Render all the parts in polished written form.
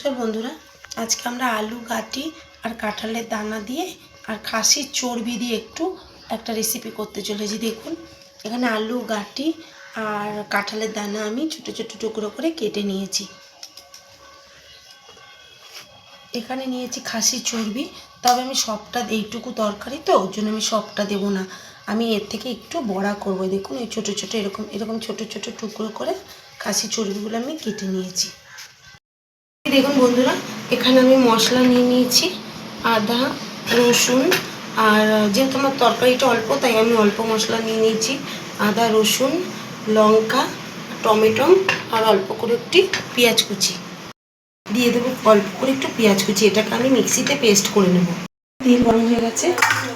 নমস্কার বন্ধুরা, আজকে আমরা আলু গাটি আর কাঁঠালের দানা দিয়ে আর খাসির চর্বি দিয়ে একটা রেসিপি করতে চলেছি। দেখুন, এখানে আলু গাটি আর কাঁঠালের দানা আমি ছোট ছোট টুকরো করে কেটে নিয়েছি। এখানে নিয়েছি খাসির চর্বি, তবে আমি সবটা এইটুকু তরকারি তো ওর জন্য আমি সবটা দেবো না, আমি এর থেকে একটু বড়া করবো। দেখুন, এই ছোটো ছোটো এরকম ছোটো ছোটো টুকরো করে খাসির চর্বিগুলো আমি কেটে নিয়েছি। দেখুন বন্ধুরা, এখানে আমি মশলা নিয়ে নিয়েছি, আদা, রসুন, আর যেহেতু আমার তরকারিটা অল্প তাই আমি অল্প মশলা নিয়ে নিয়েছি। আদা, রসুন, লঙ্কা, টমেটো আর অল্প করে একটি পেঁয়াজ কুচি দিয়ে দেবো। অল্প করে একটু পেঁয়াজ কুচি, এটাকে আমি মিক্সিতে পেস্ট করে নেব। তেল গরম হয়ে গেছে,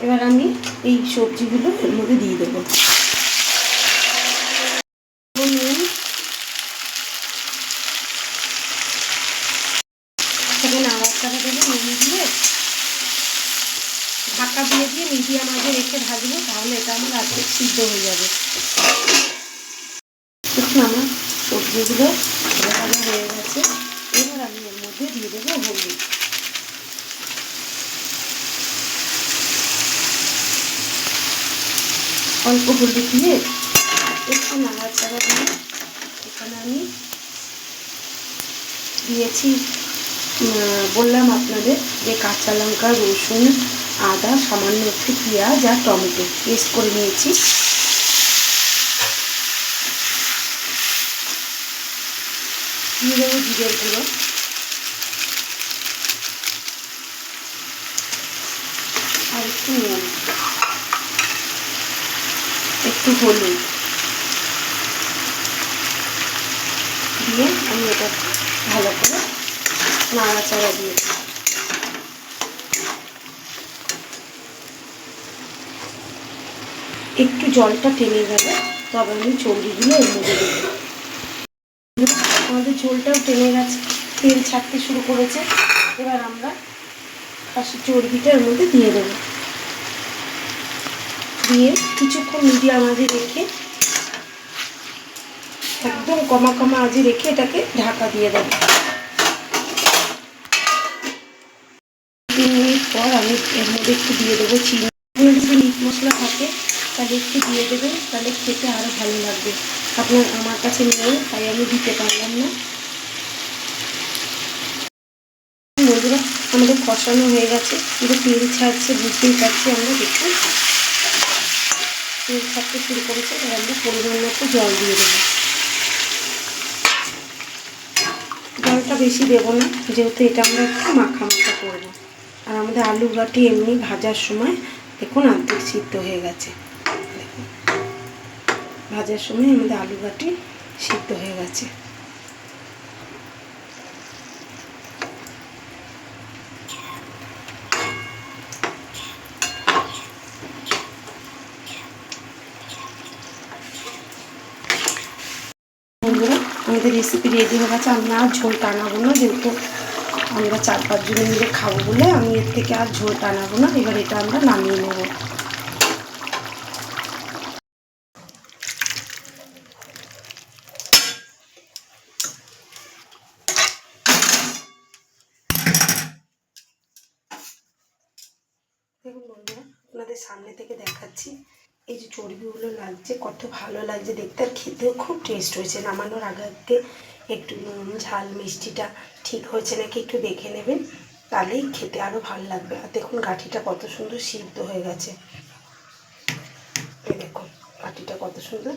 এবার আমি এই সবজিগুলো এর মধ্যে দিয়ে দেবো। নাড়াচাড়া দেবো, নুন দিয়ে ঢাকা দিয়ে মিডিয়াম আঁচে রেখে ভাজবো, তাহলে এটা আমার অর্ধেক সিদ্ধ হয়ে যাবে। দেখুন, আমার সবজিগুলো ভাজা হয়ে গেছে। এবার আমি এর মধ্যে দিয়ে দেবো হলুদ, অল্প হলুদ দিয়ে একটু নাড়াচাড়া দিয়ে এখানে আমি দিয়েছি, বললাম আপনাদের যে কাঁচা লঙ্কা, রসুন, আদা, সামান্য একটু পেঁয়াজ আর টমেটো পেস্ট করে নিয়েছি। দিয়ে দেবো জিরের গুঁড়ো, আর একটু নুন, একটু হলুদ দিয়ে আমি এটা ভালো করে নাড়াচাড়া দিয়ে একটু জলটা টেনে গেলে তবে আমি চর্বিগুলো এর মধ্যে দেবো। আমাদের ঝোলটাও টেনে গেছে, তেল ছাড়তে শুরু করেছে। এবার আমরা খাসির চর্বিটা এর মধ্যে দিয়ে দেবো, দিয়ে কিছুক্ষণ মিডিয়াম আঁচে রেখে, একদম কমা আঁচে রেখে এটাকে ঢাকা দিয়ে দেবো। 3 মিনিট পর আমি এর মধ্যে একটু দিয়ে দেবো চিনি। যদি মিট মশলা থাকে তাহলে একটু দিয়ে দেবেন, তাহলে খেতে আরও ভালো লাগবে। আমার কাছে নেই তাই আমি দিতে পারলাম না। বন্ধুরা, আমাদের কষানো হয়ে গেছে, পুরো তেল ছাড়ছে, বুঝতেই পারছি আমরা। দেখুন, তেল ছাড়তে শুরু করেছে। এবার আমরা পরিমাণ মতো জল দিয়ে দেবো। জলটা বেশি দেবো না, যেহেতু এটা আমরা একটু মাখা করবো। আর আমাদের আলু গাটি এমনি ভাজার সময় দেখুন অর্ধেক সিদ্ধ হয়ে গেছে। দেখুন, ভাজার সময় আমাদের আলু গাটি সিদ্ধ হয়ে গেছে। বন্ধুরা, আমাদের রেসিপি রেডি হয়ে গেছে। আমি আর ঝোল টানাবো না, যেহেতু আমরা 4-5 জনে মিলে খাবো বলে আমি এর থেকে আর ঝোল টানাবো না। এবার এটা আমরা নামিয়ে নেব। দেখুন বন্ধুরা, আপনাদের সামনে থেকে দেখাচ্ছি, এই যে চর্বিগুলো লাগছে, কত ভালো লাগছে দেখতে, আর খেতেও খুব টেস্ট হয়েছে। নামানোর আগে একটু নুন, ঝাল, মিষ্টিটা ঠিক হয়েছে নাকি একটু দেখে নেবেন, তাহলেই খেতে আরও ভালো লাগবে। আর দেখুন গাঠিটা কত সুন্দর সিদ্ধ হয়ে গেছে। এই দেখুন গাঠিটা কত সুন্দর,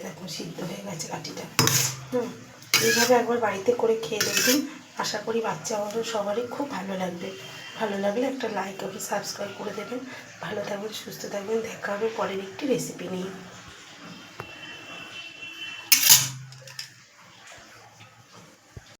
দেখুন সিদ্ধ হয়ে গেছে গাঠিটা। এইভাবে একবার বাড়িতে করে খেয়ে দেখবেন, আশা করি বাচ্চা বড় সবারই খুব ভালো লাগবে। ভালো লাগলে একটা লাইক এবং সাবস্ক্রাইব করে দেবেন। ভালো থাকবেন, সুস্থ থাকবেন, দেখা হবে পরের একটি রেসিপি নিয়ে।